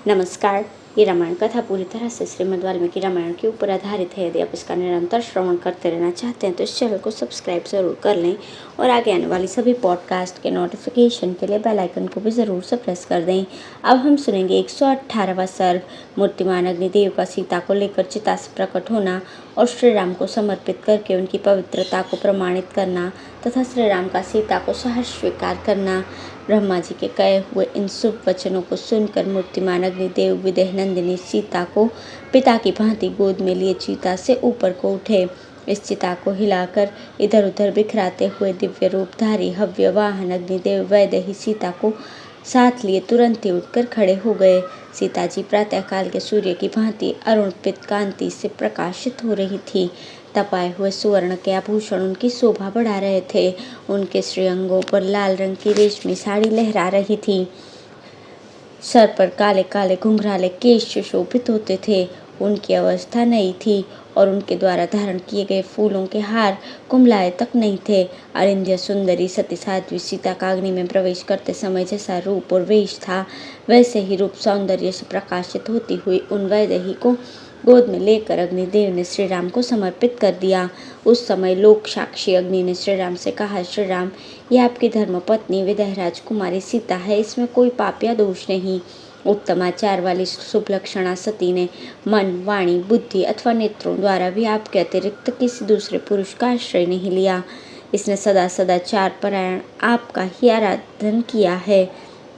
नमस्कार। ये रामायण कथा पूरी तरह से श्रीमद् वाल्मीकि रामायण के ऊपर आधारित है। यदि आप इसका निरंतर श्रवण करते रहना चाहते हैं तो इस चैनल को सब्सक्राइब ज़रूर कर लें और आगे आने वाली सभी पॉडकास्ट के नोटिफिकेशन के लिए बेल आइकन को भी ज़रूर से प्रेस कर दें। अब हम सुनेंगे 118वां सर्ग, मूर्तिमान अग्निदेव का सीता को लेकर चिता से प्रकट होना और श्री राम को समर्पित करके उनकी पवित्रता को प्रमाणित करना तथा श्री राम का सीता को सहर्ष स्वीकार करना। ब्रह्मा जी के कहे हुए इन शुभ वचनों को सुनकर मूर्तिमान अग्निदेव विदेह नंदिनी सीता को पिता की भांति गोद में लिए चिता से ऊपर को उठे। इस चिता को हिलाकर इधर उधर बिखराते हुए दिव्य रूपधारी हव्य वाहन अग्निदेव वैदेही सीता को साथ लिए तुरंत ही उठकर खड़े हो गए। सीता जी प्रातःकाल के सूर्य की भांति अरुणित कांति से प्रकाशित हो रही थी। तपाए हुए सुवर्ण के आभूषण उनकी शोभा बढ़ा रहे थे। उनके श्रीअंगों पर लाल रंग की रेशमी साड़ी लहरा रही थी। सर पर काले काले घुंघराले केश सुशोभित होते थे। उनकी अवस्था नई थी और उनके द्वारा धारण किए गए फूलों के हार कुमलाए तक नहीं थे। अरिंध्य सुंदरी सती साध्वी सीता का अग्नि में प्रवेश करते समय जैसा रूप और वेश था, वैसे ही रूप सौंदर्य से प्रकाशित होती हुई उन वैदेही को गोद में लेकर अग्निदेव ने श्री राम को समर्पित कर दिया। उस समय लोक साक्षी अग्नि ने श्री राम से कहा, श्री राम, ये आपकी धर्म पत्नी विदेह राजकुमारी सीता है, इसमें कोई पाप या दोष नहीं। उत्तम आचार वाली शुभ लक्षणा सती ने मन, वाणी, बुद्धि अथवा नेत्रों द्वारा भी आपके अतिरिक्त किसी दूसरे पुरुष का आश्रय नहीं लिया। इसने सदा सदाचार परायण आपका ही आराधन किया है।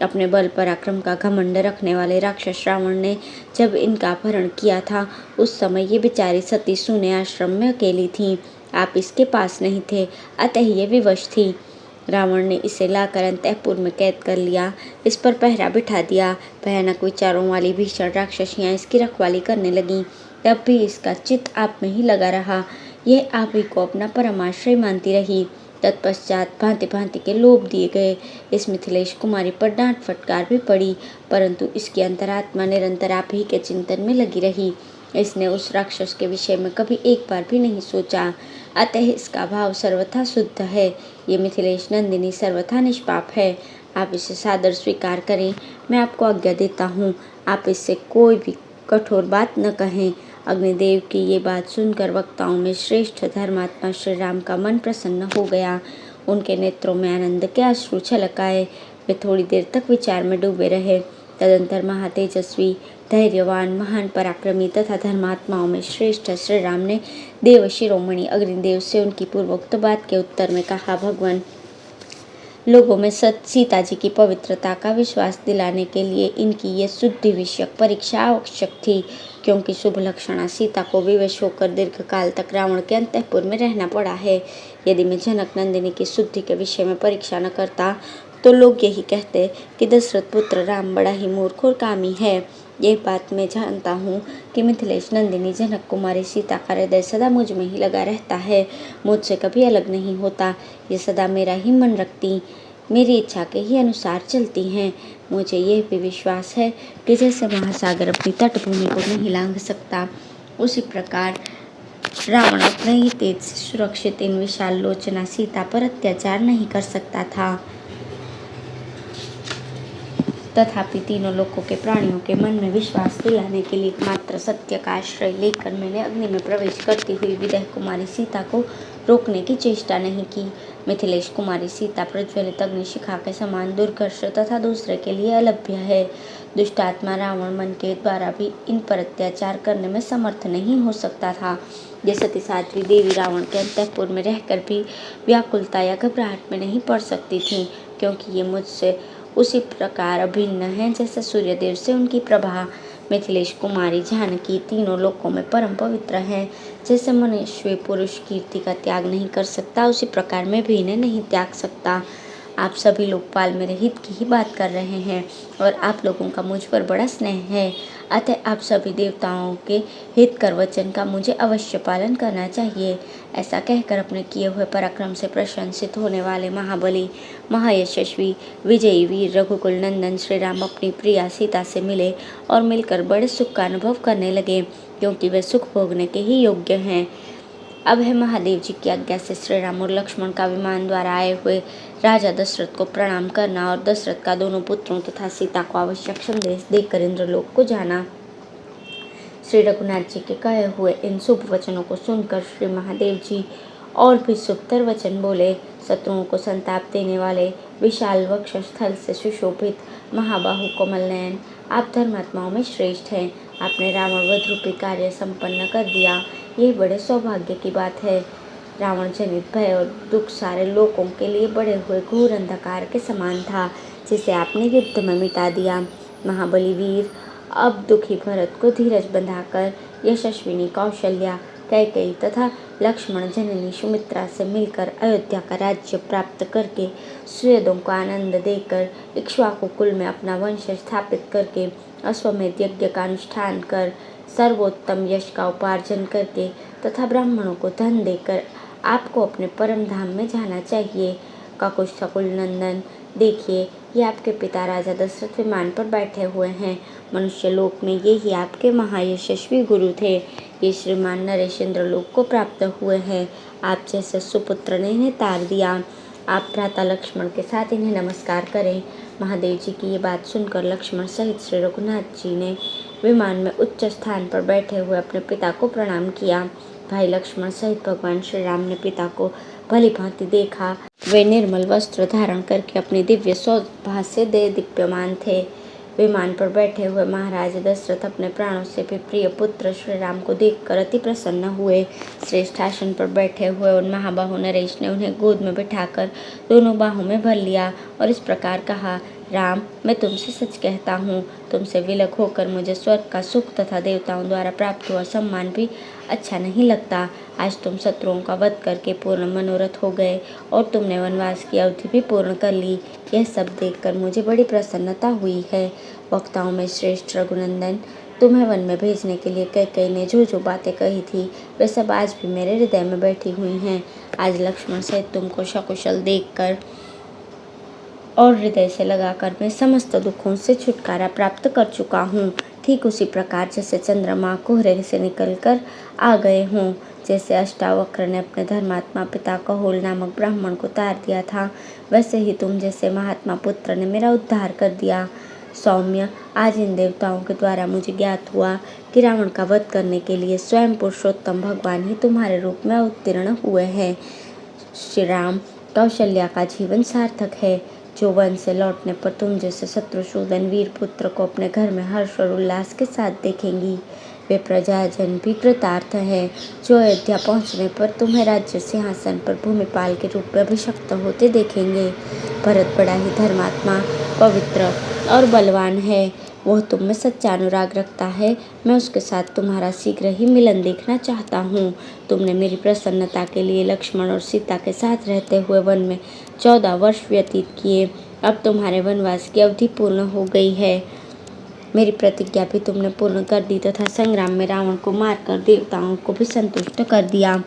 अपने बल पराक्रम का घमंड रखने वाले राक्षस रावण ने जब इनका अपहरण किया था, उस समय ये बेचारी सती सूने आश्रम में अकेली थी। आप इसके पास नहीं थे, अतः ये विवश थी। रावण ने इसे लाकर अंतःपुर में कैद कर लिया, इस पर पहरा बिठा दिया। भयानक विचारों वाली भीषण राक्षसियाँ इसकी रखवाली करने लगीं। तब भी इसका चित्त आप में ही लगा रहा। यह आप ही को अपना परमाश्रय मानती रही। तत्पश्चात भांति भांति के लोभ दिए गए। इस मिथिलेश कुमारी पर डांट फटकार भी पड़ी, परंतु इसकी अंतरात्मा निरंतर आप ही के चिंतन में लगी रही। इसने उस राक्षस के विषय में कभी एक बार भी नहीं सोचा, अतः इसका भाव सर्वथा शुद्ध है। ये मिथिलेश नंदिनी सर्वथा निष्पाप है। आप इसे सादर स्वीकार करें, मैं आपको आज्ञा देता हूँ। आप इससे कोई भी कठोर बात न कहें। अग्निदेव की ये बात सुनकर वक्ताओं में श्रेष्ठ धर्मात्मा श्री राम का मन प्रसन्न हो गया। उनके नेत्रों में आनंद के अश्रु छलक आए। वे थोड़ी देर तक विचार में डूबे रहे। तदंतर महातेजस्वी, धैर्यवान, महान पराक्रमी तथा धर्मात्माओं में श्रेष्ठ श्री राम ने देव शिरोमणि अग्निदेव से उनकी पूर्वोक्त बात के उत्तर में कहा, भगवान, लोगों में सीता जी की पवित्रता का विश्वास दिलाने के लिए इनकी ये शुद्धि विषयक परीक्षा आवश्यक थी, क्योंकि शुभ लक्षणा सीता को विवश होकर दीर्घ काल तक रावण के अंतःपुर में रहना पड़ा है। यदि मैं जनक नंदिनी की शुद्धि के विषय में परीक्षा न करता तो लोग यही कहते कि दशरथ पुत्र राम बड़ा ही मूर्ख और कामी है। यह बात मैं जानता हूँ कि मिथिलेश नंदिनी जनक कुमारी सीता का हृदय सदा मुझ में ही लगा रहता है, मुझसे कभी अलग नहीं होता। ये सदा मेरा ही मन रखती, मेरी इच्छा के ही अनुसार चलती हैं। मुझे यह भी विश्वास है कि जैसे महासागर अपनी तटभूमि को नहीं लांघ सकता, उसी प्रकार रावण अपने ही तेज से सुरक्षित इन विशाल लोचना सीता पर अत्याचार नहीं कर सकता था। तथापि तीनों लोकों के प्राणियों के मन में विश्वास दिलाने के लिए मात्र सत्य का आश्रय लेकर मैंने अग्नि में प्रवेश करती हुई विदेह कुमारी सीता को रोकने की चेष्टा नहीं की। मिथिलेश कुमारी सीता प्रज्वलित अग्निशिखा के समान दुर्घर्ष तथा दूसरे के लिए अलभ्य है। दुष्टात्मा रावण मन के द्वारा भी इन पर अत्याचार करने में समर्थ नहीं हो सकता था। ये सती साध्वी देवी रावण के अंतःपुर में रहकर भी व्याकुलता या घबराहट में नहीं पड़ सकती थी, क्योंकि ये मुझसे उसी प्रकार अभिन्न है जैसे सूर्यदेव से उनकी प्रभा। मिथिलेश कुमारी जानकी तीनों लोकों में परम पवित्र है। जैसे मनुष्य पुरुष कीर्ति का त्याग नहीं कर सकता, उसी प्रकार मैं भी इन्हें नहीं त्याग सकता। आप सभी लोकपाल मेरे हित की ही बात कर रहे हैं और आप लोगों का मुझ पर बड़ा स्नेह है, अतः आप सभी देवताओं के हितकर वचन का मुझे अवश्य पालन करना चाहिए। ऐसा कहकर अपने किए हुए पराक्रम से प्रशंसित होने वाले महाबली, महायशस्वी, विजयी वीर रघुकुल नंदन श्री राम अपनी प्रिया सीता से मिले और मिलकर बड़े सुख का अनुभव करने लगे, क्योंकि वे सुख भोगने के ही योग्य हैं। अब है महादेव जी की आज्ञा से श्री राम और लक्ष्मण का विमान द्वारा आए हुए राजा दशरथ को प्रणाम करना और दशरथ का दोनों पुत्रों तथा सीता को आवश्यक संदेश देकर इंद्रलोक को जाना। श्री रघुनाथ जी के कहे हुए इन शुभ वचनों को सुनकर श्री महादेव जी और भी शुभतर वचन बोले। शत्रुओं को संताप देने वाले विशाल वक्ष स्थल से सुशोभित महाबाहु कोमल नयन, आप धर्मात्माओं में श्रेष्ठ हैं। आपने रावण वध रूपी कार्य संपन्न कर दिया, यह बड़े सौभाग्य की बात है। रावण जनित भय और दुख सारे लोगों के लिए बढ़े हुए घोर अंधकार के समान था, जिसे आपने युद्ध में मिटा दिया। महाबली वीर अब दुखी भरत को धीरज बंधाकर यशस्विनी कौशल्या, कैकेयी तथा लक्ष्मण जननी सुमित्रा से मिलकर अयोध्या का राज्य प्राप्त करके सुहृदों को आनंद देकर इक्ष्वाकु कुल में अपना वंश स्थापित करके अश्वमेध यज्ञ का अनुष्ठान कर सर्वोत्तम यश का उपार्जन करके तथा ब्राह्मणों को धन देकर आपको अपने परम धाम में जाना चाहिए। काकुत्स्थकुल नंदन, देखिए ये आपके पिता राजा दशरथ विमान पर बैठे हुए हैं। मनुष्य लोक में ये ही आपके महायशस्वी गुरु थे। ये श्रीमान नरेश इंद्रलोक को प्राप्त हुए हैं। आप जैसे सुपुत्र ने इन्हें तार दिया। आप भ्राता लक्ष्मण के साथ इन्हें नमस्कार करें। महादेव जी की ये बात सुनकर लक्ष्मण सहित श्री रघुनाथ जी ने विमान में उच्च स्थान पर बैठे हुए अपने पिता को प्रणाम किया। भाई लक्ष्मण सहित भगवान श्री राम ने पिता को भली भांति देखा। वे निर्मल वस्त्र धारण करके अपनी दिव्य शोभा से दीप्यमान थे। विमान पर बैठे हुए महाराज दशरथ अपने प्राणों से भी प्रिय पुत्र श्री राम को देखकर अति प्रसन्न हुए। श्रेष्ठ आसन पर बैठे हुए उन महाबाहु नरेश ने उन्हें गोद में बिठाकर दोनों बाहों में भर लिया और इस प्रकार कहा, राम, मैं तुमसे सच कहता हूँ, तुमसे विलग होकर मुझे स्वर्ग का सुख तथा देवताओं द्वारा प्राप्त हुआ सम्मान भी अच्छा नहीं लगता। आज तुम शत्रुओं का वध करके पूर्ण मनोरथ हो गए और तुमने वनवास की अवधि भी पूर्ण कर ली। यह सब देखकर मुझे बड़ी प्रसन्नता हुई है। वक्ताओं में श्रेष्ठ रघुनंदन, तुम्हें वन में भेजने के लिए कैकेयी ने जो जो बातें कही थी वे सब आज भी मेरे हृदय में बैठी हुई हैं। आज लक्ष्मण सहित तुमको सकुशल देखकर और हृदय से लगाकर मैं समस्त दुखों से छुटकारा प्राप्त कर चुका हूँ। ठीक उसी प्रकार जैसे चंद्रमा कोहरे से निकलकर आ गए हों, जैसे अष्टावक्र ने अपने धर्मात्मा पिता कहोल नामक ब्राह्मण को तार दिया था, वैसे ही तुम जैसे महात्मा पुत्र ने मेरा उद्धार कर दिया। सौम्य, आज इन देवताओं के द्वारा मुझे ज्ञात हुआ कि रावण का वध करने के लिए स्वयं पुरुषोत्तम भगवान ही तुम्हारे रूप में अवतीर्ण हुए हैं। श्री राम, कौशल्या का जीवन सार्थक है। जो वन से लौटने पर तुम जैसे शत्रुसूदन वीर पुत्र को अपने घर में हर्ष और उल्लास के साथ देखेंगी, वे प्रजाजन भी कृतार्थ है। जो अयोध्या पहुंचने पर तुम्हें राज्य सिंहासन पर भूमिपाल के रूप में अभिषिक्त होते देखेंगे। भरत बड़ा ही धर्मात्मा, पवित्र और बलवान है। वह तुम में सच्चा अनुराग रखता है। मैं उसके साथ तुम्हारा शीघ्र ही मिलन देखना चाहता हूँ। तुमने मेरी प्रसन्नता के लिए लक्ष्मण और सीता के साथ रहते हुए वन में 14 वर्ष व्यतीत किए। अब तुम्हारे वनवास की अवधि पूर्ण हो गई है। मेरी प्रतिज्ञा भी तुमने पूर्ण कर दी तथा संग्राम में रावण को मारकर देवताओं को भी संतुष्ट कर दिया।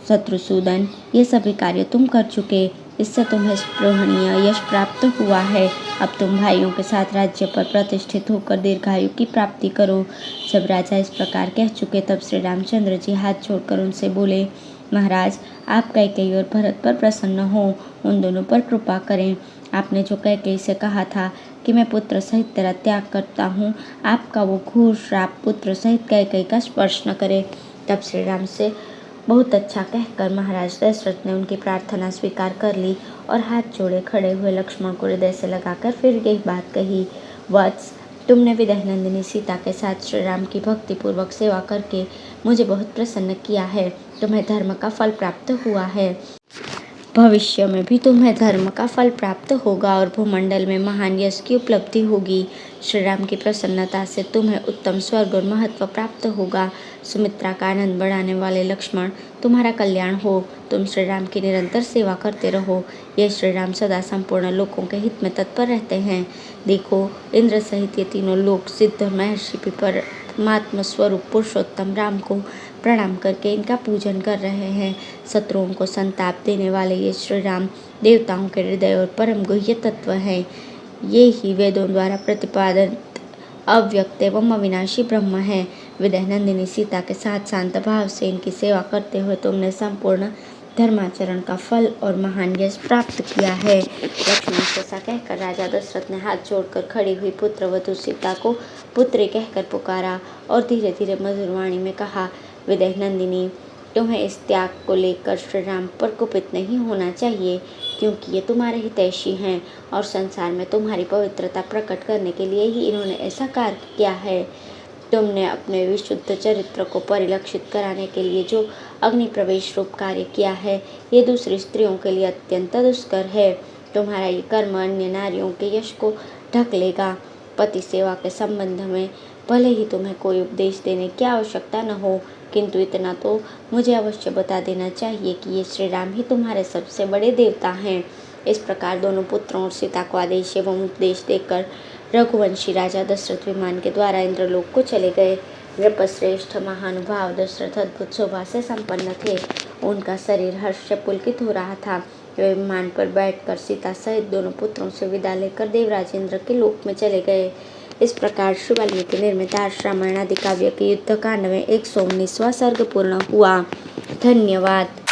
शत्रुसूदन, ये सभी कार्य तुम कर चुके, इससे तुम्हें स्पृहणीय यश प्राप्त हुआ है। अब तुम भाइयों के साथ राज्य पर प्रतिष्ठित होकर दीर्घायु की प्राप्ति करो। जब राजा इस प्रकार कह चुके तब श्री रामचंद्र जी हाथ जोड़कर उनसे बोले, महाराज, आप कैकेयी और भरत पर प्रसन्न हो, उन दोनों पर कृपा करें। आपने जो कैकेयी से कहा था कि मैं पुत्र सहित तेरा त्याग करता हूँ, आपका वो घोर श्राप पुत्र सहित कैकेयी का स्पर्श न करे। तब श्री राम से बहुत अच्छा कहकर महाराज दशरथ ने उनकी प्रार्थना स्वीकार कर ली और हाथ जोड़े खड़े हुए लक्ष्मण को हृदय से लगाकर फिर यही बात कही, वत्स, तुमने विदेह नंदिनी सीता के साथ श्री राम की भक्तिपूर्वक सेवा करके मुझे बहुत प्रसन्न किया है। तुम्हें धर्म का फल प्राप्त हुआ है। भविष्य में भी तुम्हें धर्म का फल प्राप्त होगा और भूमंडल में महान यश की उपलब्धि होगी। श्री राम की प्रसन्नता से तुम्हें उत्तम स्वर्ग और महत्व प्राप्त होगा। सुमित्रा का आनंद बढ़ाने वाले लक्ष्मण, तुम्हारा कल्याण हो। तुम श्री राम की निरंतर सेवा करते रहो। ये श्री राम सदा संपूर्ण लोकों के हित में तत्पर रहते हैं। देखो, इंद्र सहित ये तीनों लोक सिद्ध महर्षि भी परमात्म स्वरूप पुरुषोत्तम राम को प्रणाम करके इनका पूजन कर रहे हैं। शत्रुओं को संताप देने वाले ये श्री राम देवताओं के हृदय और परम गुह्य तत्व हैं। ये ही वेदों द्वारा प्रतिपादित अव्यक्त एवं अविनाशी ब्रह्म है। विदेहनंदिनी सीता के साथ शांत भाव से इनकी सेवा करते हुए तुमने संपूर्ण धर्माचरण का फल और महान यश प्राप्त किया है। लक्ष्मण से ऐसा कहकर राजा दशरथ ने हाथ जोड़कर खड़ी हुई पुत्रवधू सीता को पुत्री कहकर पुकारा और धीरे धीरे मधुर वाणी में कहा, विदेहनंदिनी, तुम्हें इस त्याग को लेकर श्री राम पर कुपित नहीं होना चाहिए, क्योंकि ये तुम्हारे हितैषी हैं और संसार में तुम्हारी पवित्रता प्रकट करने के लिए ही इन्होंने ऐसा कार्य किया है। तुमने अपने विशुद्ध चरित्र को परिलक्षित कराने के लिए जो अग्नि प्रवेश रूप कार्य किया है, ये दूसरी स्त्रियों के लिए अत्यंत दुष्कर है। तुम्हारा ये कर्म अन्य नारियों के यश को ढक लेगा। पति सेवा के संबंध में भले ही तुम्हें कोई उपदेश देने की आवश्यकता न हो, किंतु इतना तो मुझे अवश्य बता देना चाहिए कि ये श्री राम ही तुम्हारे सबसे बड़े देवता हैं। इस प्रकार दोनों पुत्रों और सीता को आदेश एवं उपदेश देकर रघुवंशी राजा दशरथ विमान के द्वारा इंद्रलोक को चले गए। नृपश्रेष्ठ महानुभाव दशरथ अद्भुत शोभा से संपन्न थे। उनका शरीर हर्ष से पुलकित हो रहा था। वे विमान पर बैठकर सीता सहित दोनों पुत्रों से विदा लेकर देवराज इंद्र के लोक में चले गए। इस प्रकार श्री वाल्मीकि निर्मित आर्ष रामायण आदि काव्य के युद्ध कांड में 119वां सर्ग पूर्ण हुआ। धन्यवाद।